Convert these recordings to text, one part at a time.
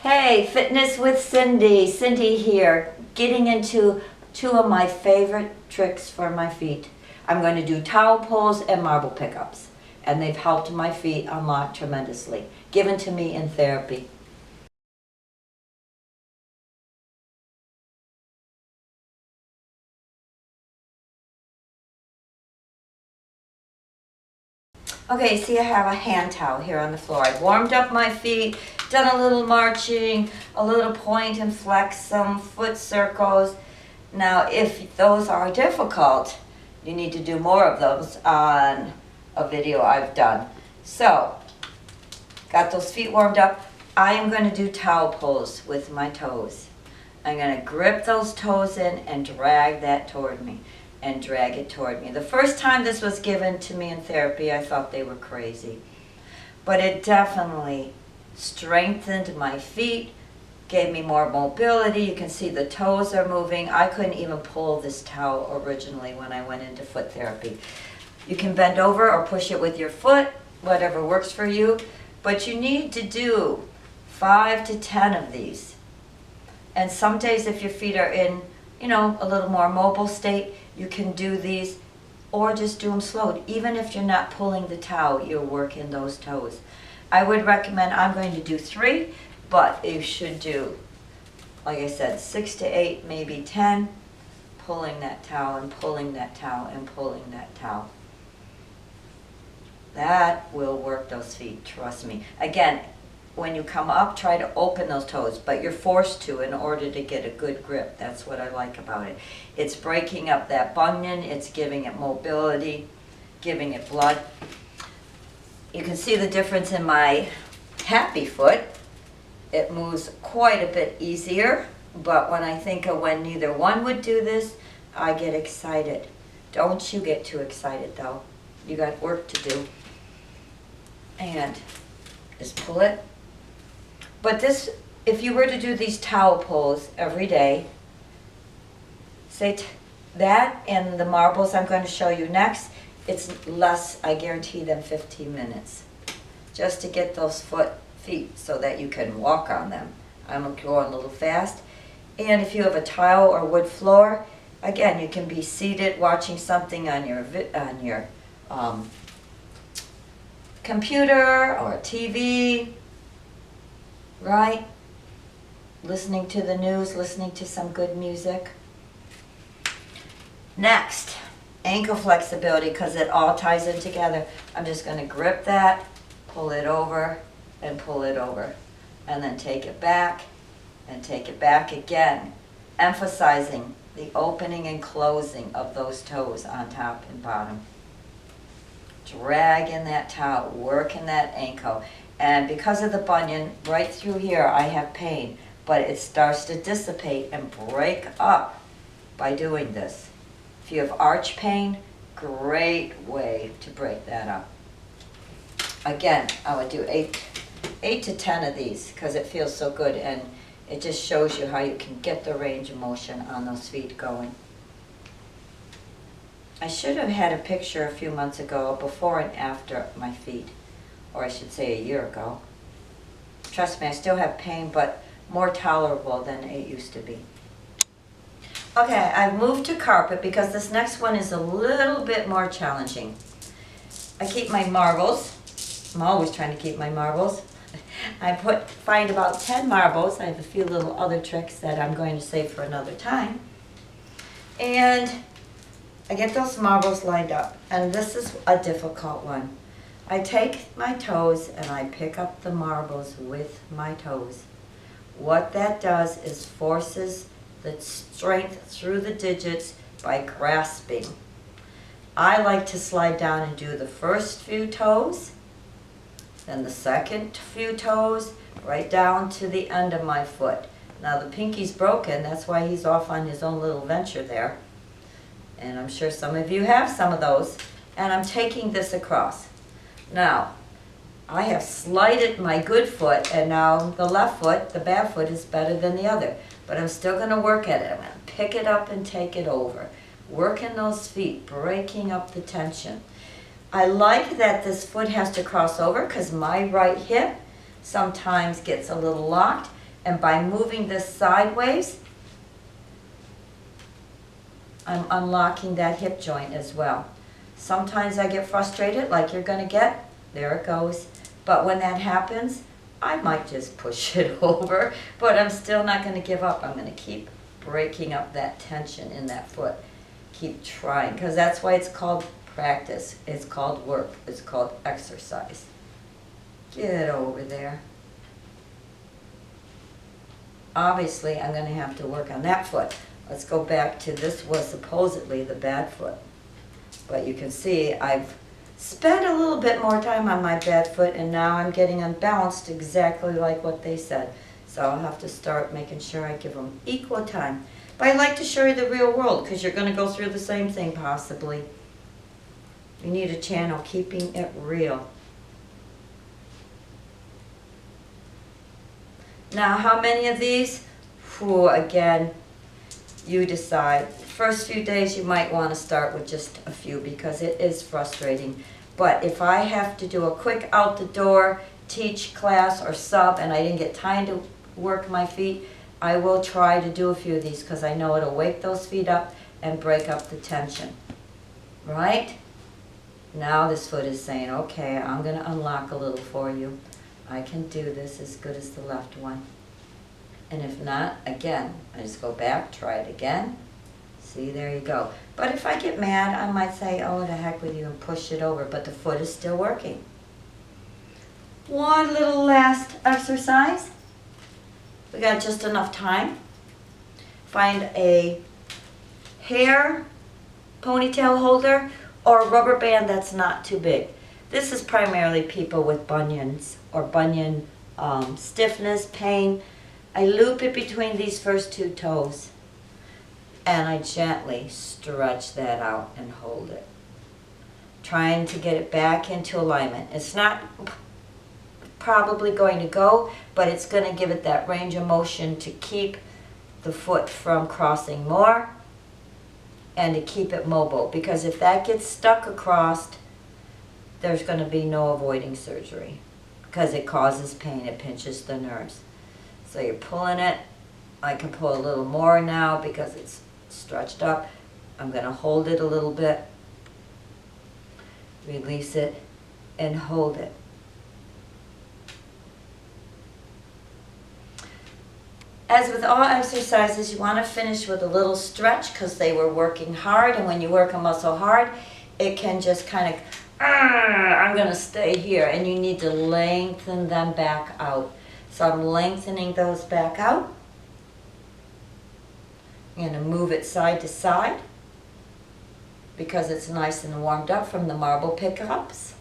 Hey, Fitness with Cindy. Cindy here, getting into two of my favorite tricks for my feet. I'm going to do towel pulls and marble pickups, and they've helped my feet unlock tremendously, given to me in therapy. Okay, see, I have a hand towel here on the floor. I've warmed up my feet, done a little marching, a little point and flex, some foot circles. Now, if those are difficult, you need to do more of those on a video I've done. So, got those feet warmed up. I am going to do towel pulls with my toes. I'm going to grip those toes in and drag that toward me. And drag it toward me. The first time this was given to me in therapy, I thought they were crazy. But it definitely strengthened my feet, gave me more mobility. You can see the toes are moving. I couldn't even pull this towel originally when I went into foot therapy. You can bend over or push it with your foot, whatever works for you. But you need to do 5 to 10 of these. And some days if your feet are in, a little more mobile state, you can do these or just do them slow. Even if you're not pulling the towel, you're working those toes. I would recommend, I'm going to do 3, but you should do, like I said, 6 to 8, maybe 10, pulling that towel and pulling that towel and pulling that towel. That will work those feet, trust me. Again, when you come up, try to open those toes, but you're forced to in order to get a good grip. That's what I like about it. It's breaking up that bunion, it's giving it mobility, giving it blood. You can see the difference in my happy foot. It moves quite a bit easier, but when I think of when neither one would do this, I get excited. Don't you get too excited though. You got work to do. And just pull it. But this, if you were to do these towel pulls every day, say that and the marbles I'm going to show you next, it's less, I guarantee, than 15 minutes. Just to get those feet so that you can walk on them. I'm going a little fast. And if you have a tile or wood floor, again, you can be seated watching something on your computer or TV. Right? Listening to the news, listening to some good music. Next, ankle flexibility, because it all ties in together. I'm just going to grip that, pull it over, and pull it over. And then take it back, and take it back again. Emphasizing the opening and closing of those toes on top and bottom. Dragging that towel, working that ankle. And because of the bunion, right through here, I have pain. But it starts to dissipate and break up by doing this. If you have arch pain, great way to break that up. Again, I would do 8 to 10 of these because it feels so good. And it just shows you how you can get the range of motion on those feet going. I should have had a picture a few months ago, before and after my feet. Or I should say a year ago. Trust me, I still have pain, but more tolerable than it used to be. Okay, I've moved to carpet because this next one is a little bit more challenging. I keep my marbles. I'm always trying to keep my marbles. I find about 10 marbles. I have a few little other tricks that I'm going to save for another time. And I get those marbles lined up. And this is a difficult one. I take my toes and I pick up the marbles with my toes. What that does is forces the strength through the digits by grasping. I like to slide down and do the first few toes, then the second few toes, right down to the end of my foot. Now the pinky's broken, that's why he's off on his own little venture there. And I'm sure some of you have some of those. And I'm taking this across. Now, I have slighted my good foot, and now the left foot, the bad foot, is better than the other. But I'm still going to work at it. I'm going to pick it up and take it over. Working those feet, breaking up the tension. I like that this foot has to cross over because my right hip sometimes gets a little locked. And by moving this sideways, I'm unlocking that hip joint as well. Sometimes I get frustrated, like you're gonna get, there it goes. But when that happens, I might just push it over, but I'm still not gonna give up. I'm gonna keep breaking up that tension in that foot. Keep trying, because that's why it's called practice. It's called work. It's called exercise. Get over there. Obviously, I'm gonna have to work on that foot. Let's go back to, this was supposedly the bad foot. But you can see I've spent a little bit more time on my bad foot, and now I'm getting unbalanced exactly like what they said. So I'll have to start making sure I give them equal time. But I like to show you the real world, because you're going to go through the same thing possibly. You need a channel keeping it real. Now, how many of these? Whew, again, you decide. First few days you might want to start with just a few, because it is frustrating. But if I have to do a quick out the door, teach class or sub, and I didn't get time to work my feet, I will try to do a few of these, because I know it'll wake those feet up and break up the tension. Right? Now this foot is saying, okay, I'm going to unlock a little for you. I can do this as good as the left one. And if not, again, I just go back, try it again. See, there you go. But if I get mad, I might say, oh, the heck with you, and push it over. But the foot is still working. One little last exercise. We got just enough time. Find a hair ponytail holder or a rubber band that's not too big. This is primarily people with bunions or bunion stiffness, pain. I loop it between these first two toes, and I gently stretch that out and hold it, trying to get it back into alignment. It's not probably going to go, but it's going to give it that range of motion to keep the foot from crossing more and to keep it mobile, because if that gets stuck across, there's going to be no avoiding surgery, because it causes pain, it pinches the nerves. So you're pulling it. I can pull a little more now because it's stretched up. I'm going to hold it a little bit, release it, and hold it. As with all exercises, you want to finish with a little stretch, because they were working hard, and when you work a muscle hard, it can just kind of, I'm going to stay here, and you need to lengthen them back out. So I'm lengthening those back out. I'm going to move it side to side, because it's nice and warmed up from the marble pickups.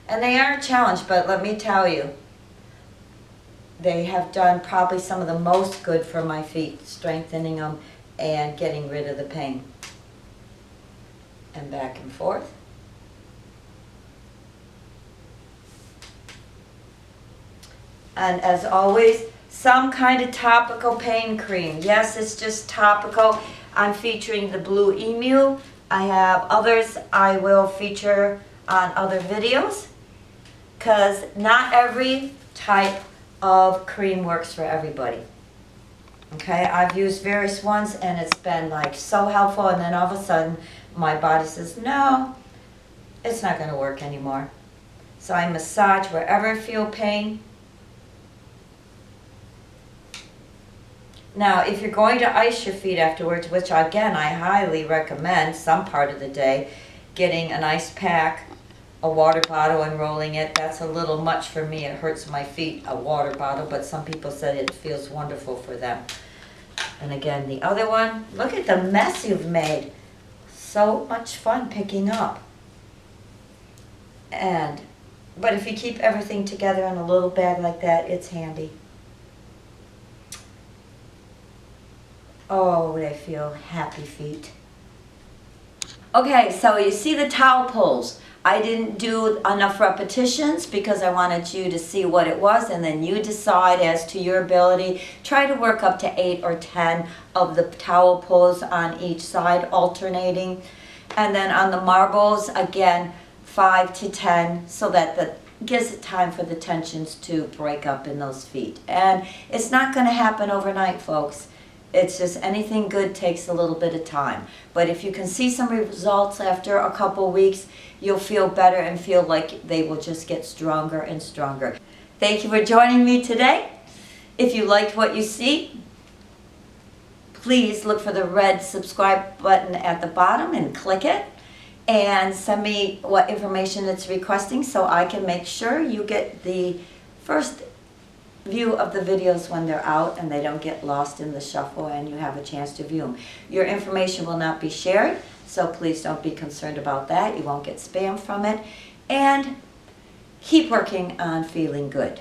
And they are a challenge, but let me tell you, they have done probably some of the most good for my feet, strengthening them and getting rid of the pain. And back and forth. And as always, some kind of topical pain cream. Yes, it's just topical. I'm featuring the Blue Emu. I have others I will feature on other videos, because not every type of cream works for everybody. Okay, I've used various ones and it's been like so helpful, and then all of a sudden my body says, no, it's not going to work anymore. So I massage wherever I feel pain. Now, if you're going to ice your feet afterwards, which again I highly recommend some part of the day, getting an ice pack, a water bottle, and rolling it. That's a little much for me. It hurts my feet, a water bottle, but some people said it feels wonderful for them. And again, the other one, look at the mess you've made. So much fun picking up. But if you keep everything together in a little bag like that, it's handy. Oh, they feel happy feet. Okay, so you see the towel pulls. I didn't do enough repetitions because I wanted you to see what it was, and then you decide as to your ability. Try to work up to 8 or 10 of the towel pulls on each side, alternating. And then on the marbles, again, 5 to 10, so that the gives it time for the tensions to break up in those feet. And it's not going to happen overnight, folks. It's just anything good takes a little bit of time. But if you can see some results after a couple weeks, you'll feel better and feel like they will just get stronger and stronger. Thank you for joining me today. If you liked what you see, please look for the red subscribe button at the bottom and click it. And send me what information it's requesting so I can make sure you get the first view of the videos when they're out and they don't get lost in the shuffle and you have a chance to view them. Your information will not be shared, so please don't be concerned about that. You won't get spam from it. And keep working on feeling good.